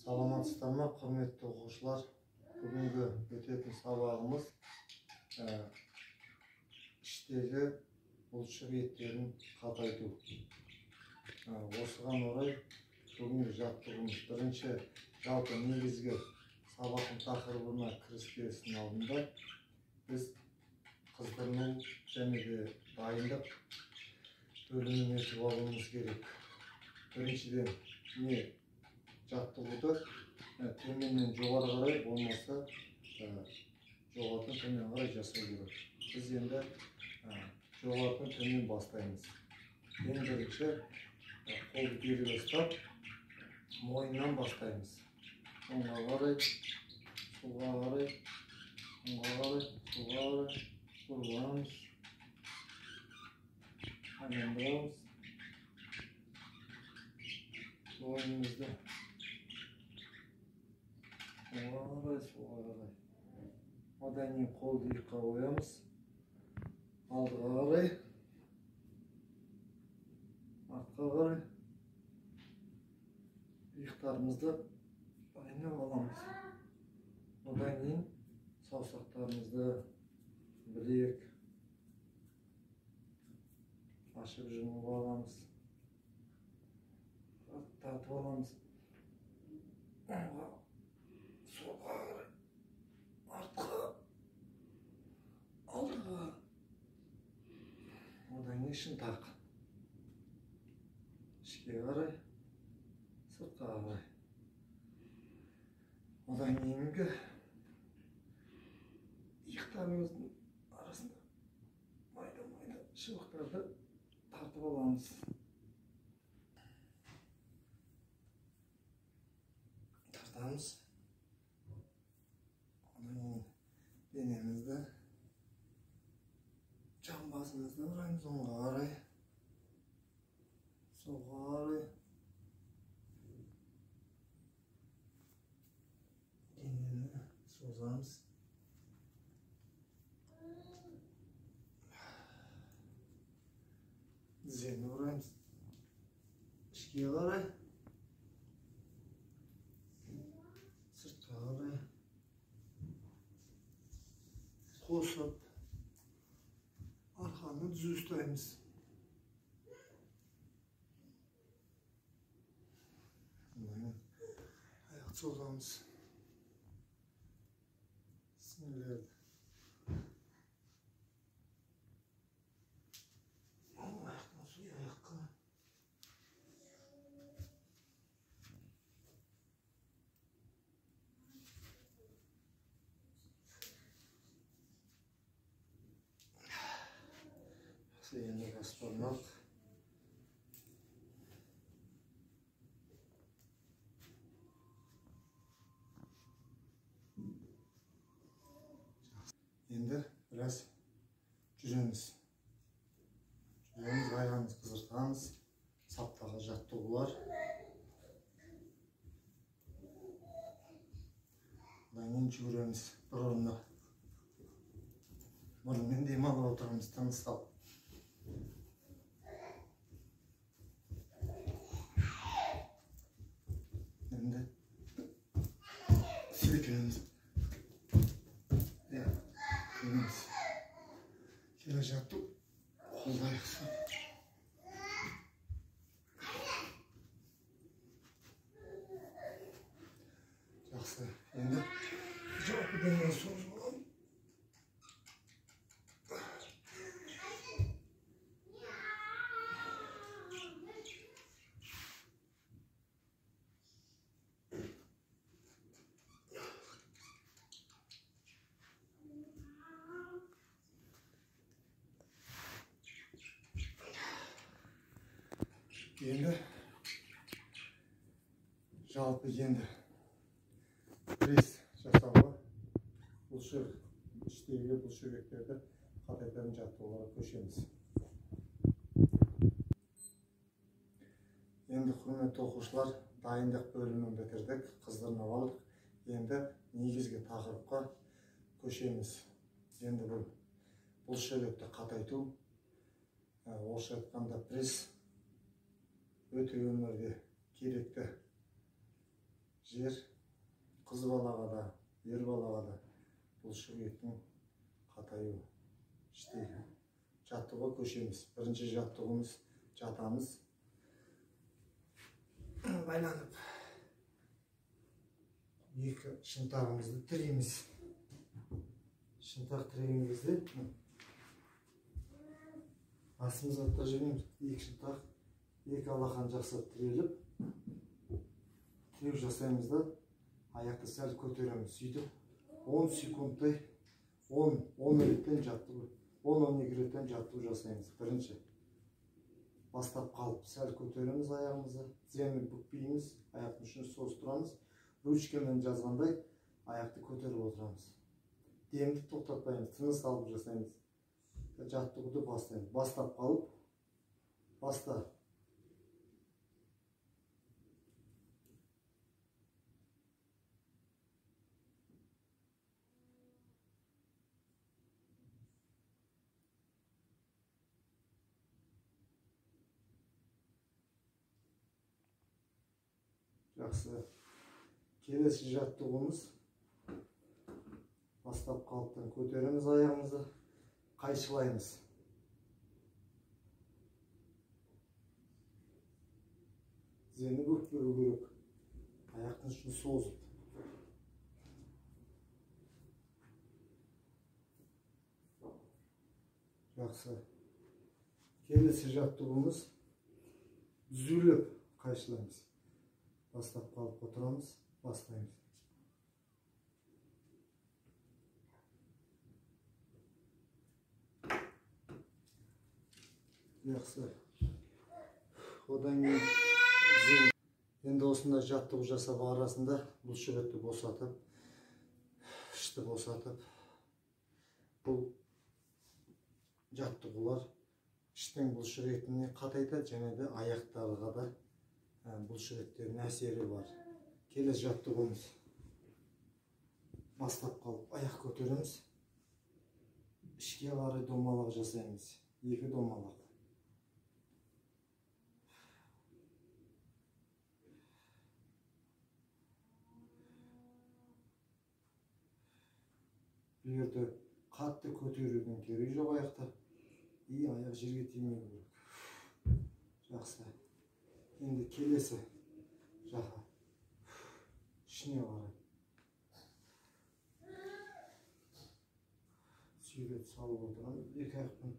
Саламатсыздар ма, құрметті оқушылар? Бүгінгі өтетін сабағымыз іштегі бұлшық еттерін қатайту. Осыған орай бүгінгі жаттығуымыз бірінші жалпы негізгі сабақтың тақырыбына кіріспесінің алдында біз қыздырыну және де дайындық бөлімін өтіп алуымыз керек. Біріншіден не жаттығуды төменнен жоғары қарай, болмаса жоғарыдан төмен қарай жасау керек. Біз енді жоғарыдан төмен бастаймыз. Ең бірінші қолды бері ұстап, мойыннан бастаймыз. Оңға қарай, солға қарай, оңға қарай, солға қарай, бұрыламыз, айналдырамыз. Мойнымызды оңға қарай, солға қарай. Одан кейін қолды иыққа қоямыз. Алдыға қарай, артқа қарай. Иықтарымызды айнап аламыз. Одан кейін саусақтарымызды білек ашып жұмып аламыз. Тартып аламыз. Оңға, солға қарай, артқа, алдыға. Одан кейін шынтақ. Ішке қарай, сыртқа қарай. Одан кейінгі иықтарымыздың арасында майда шыбықтарды тартып аламыз. Тартамыз. Одан кейін денемізді, жамбасымызды ұраймыз оңға қарай, солға қарай. Денені созамыз. Тізені ұраймыз. Ішке қарай, сыртқа қарай. Қосып, арқаны түзу ұстаймыз. Аяқты созамыз. Сіңілерді. Аяқтан сол аяққа. Енді баспармақ. Енді біраз жүреміз. Аяғымыз қызыртамыз. Саптағы жаттығулар. Одан кейін жүреміз. Bir орында. Мұрынмен демалып отырамыз, тыныстап. Енді сілкінеміз. Келе жатту, қолды аяқсы. Жақсы. Енді жалпы денені созып аламын. Енді жалпы енді пресс жасауға іштегі бұлшықеттерді қатайтатын жаттығуларға көшеміз. Енді құрметті оқушылар, дайындық бөлімін бітірдік, қыздырынып алдық. Енді негізгі тақырыпқа көшеміз. Енді бұл бұлшықетті қатайту, орысша айтқанда пресс өте өмірде керекті жер қыз балаға да, ер балаға да бұлшық еттің қатаюы. İşte жаттығуға көшеміз. Бірінші жаттығуымыз жатамыз. Байланып. Екі шынтағымызды тірейміз. Шынтақ тіреген кезде астымызға да жүрмейміз. Екі шынтақ, екі алақан жақсылап тіреліп, тіреу жасаймыз да аяқты сәл көтереміз. Сөйтіп 10 секундтай 10 реттен жаттығу, 10-12 реттен жаттығу жасаймыз. Бірінші бастап қалып сәл көтереміз аяғымызды, тізені бүкпейміз, аяқтың ұшын созып тұрамыз. Ручкамен жазғандай аяқты көтеріп отырамыз. Демді тоқтатпаймыз, тыныс алып жасаймыз. Жаттығуды бастаймыз. Бастап қалып, баста. Жақсы. Келесі жаттығуымыз бастап қалыптан көтереміз аяғымызды, қайшылаймыз. Тізені бүктіру керек. Аяқтың ұшын созып. Жақсы. Келесі жаттығуымыз түзулеп қайшылаймыз. Бастап қалып отырамыз, бастаймыз. Жақсы. Одан кейін енді осындай жаттығу жасап арасында бұлшық етті босатып, ішті босатып, бұл жаттығулар іштің бұлшық етіне қатайтады, және де аяқтарға да бұлшық еттерінің әсері бар. Келесі жаттығуымыз бастап қалып аяқ көтереміз, ішке қарай домалақ жасаймыз. 2 домалақ. Бұл жерде қатты көтерудің керегі жоқ аяқта. Аяқ жерге тимеу керек. Жақсы. Енді келесі жақа. Ішіне қарай. Сүйрет салып отырамыз. 2 аяқпен.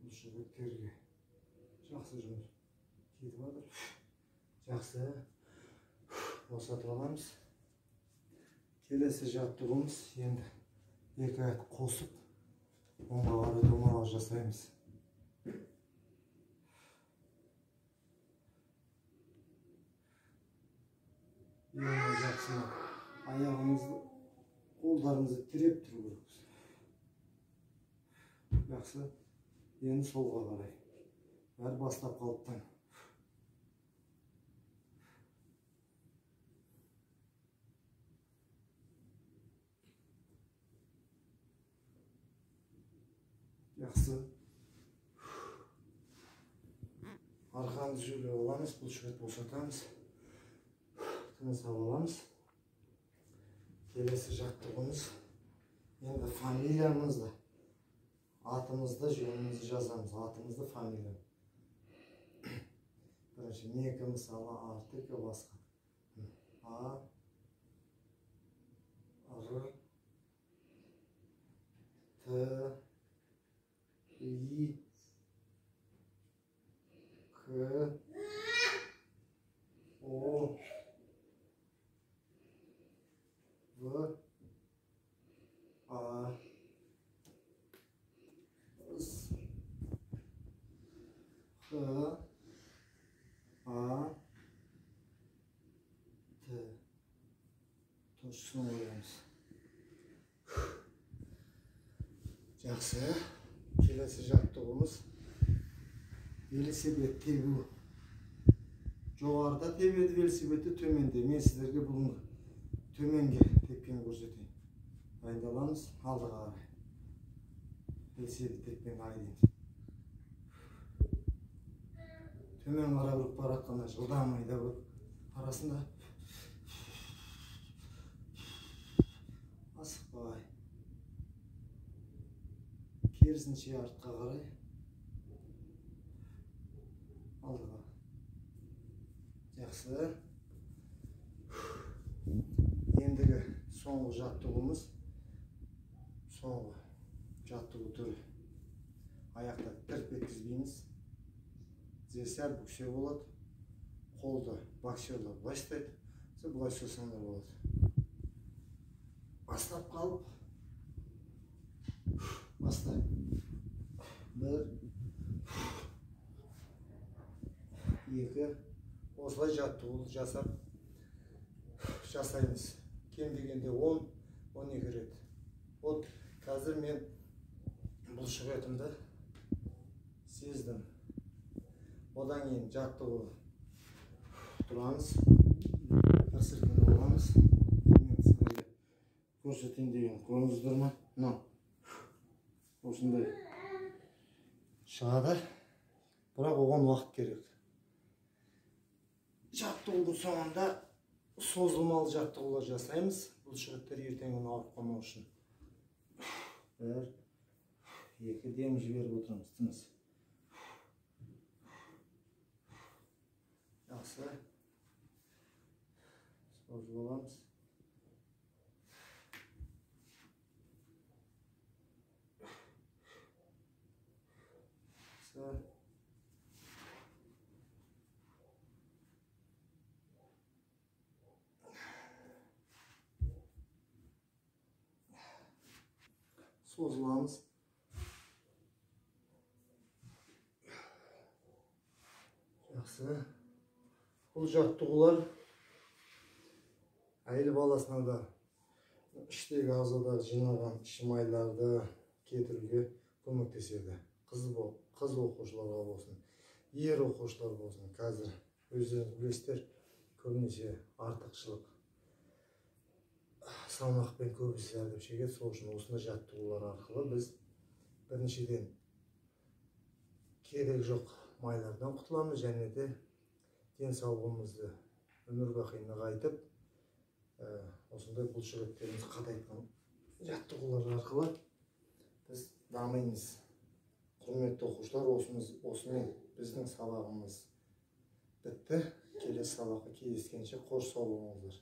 Бұлшық еттерге. Жақсы жұмыс. Кетіп жатыр. Жақсы. Босатып аламыз. Келесі жаттығуымыз енді 2 аяқ қосып, оңға қарай домалақ жасаймыз. Ең жақсы аяғымызды, қолдарымызды тіреп тұру керекпіз. Жақсы. Енді солға қарай. Бәрі бастап қалыптан. Жақсы. Арқамызды жүгіріп аламыз, бұлшық ет босатамыз. Тыныс аламыз. Келесі жаттығуымыз енді фамилиямызды, атымызды, жөнімізді жазамыз. Атымызды, фамилиямызды. Бірінші некі мысалы артық басқа. А, Р, Т, И, К, О, В, А, С, Х, А, Т. Точно ойлаймыз. Жақсы. Келесі жаттығуымыз велосипед тебу. Жоғарыда тебеді велосипедті, төменде. Мен сіздерге бүгін төменге тепкен көрсетейін. Дайындаламыз, алдыға қарай. Велосипед тепкен қарай дейміз. төмен қарап үріп бара жатқанда жылдам айдап арасында асықпай керісінше артқа қарай алдыға. Жақсы. Ендігі соңғы жаттығуымыз, соңғы жаттығу түрі. Аяқта тірп еткізбейміз. Сәл бүксе болады. Қолды боксерлар былай ұстайды. Сіз былай ұстасаңдар болады. Бастап қалып, бастайық. 1, 2, осылай жаттығу жасаймыз. Кем дегенде 10-12 рет. Вот қазір мен бұлшық етімді сездім. Одан кейін жаттығу тұрамыз. Бір сілкініп аламыз. Мен сіздерге көрсетейін деген көріңіздер ме? Осындай шығады. Бірақ оған уақыт керек. Жаттығудың соңында созылмалы жаттығулар жасаймыз. Бұлшық еттер ертең күні ауырып қалмау үшін. 1, 2 дем жіберіп отырамыз. Тыныс. Жақсы. Созып аламыз. Жақсы. Созыламыз. Жақсы. Бұл жаттығулар әйел баласына да іштегі ағзада жинаған шимайларды кетіруге көмектеседі. Қыз оқушыларға болсын, ер оқушылар болсын. Қазір өздеріңіз білесіздер, көбінесе артықшылық салмақпен көбісі зардап шегеді. Сол үшін осындай жаттығулар арқылы біз біріншіден керек жоқ майлардан құтыламыз, және де денсаулығымызды өмір бақи нығайтып, осындай бұлшық еттерімізді қатайтқан жаттығулар арқылы біз дамимыз. Құрметті оқушылар, осымен біздің сабағымыз бітті. Келесі сабаққа кездескенше қош сау болыңыздар.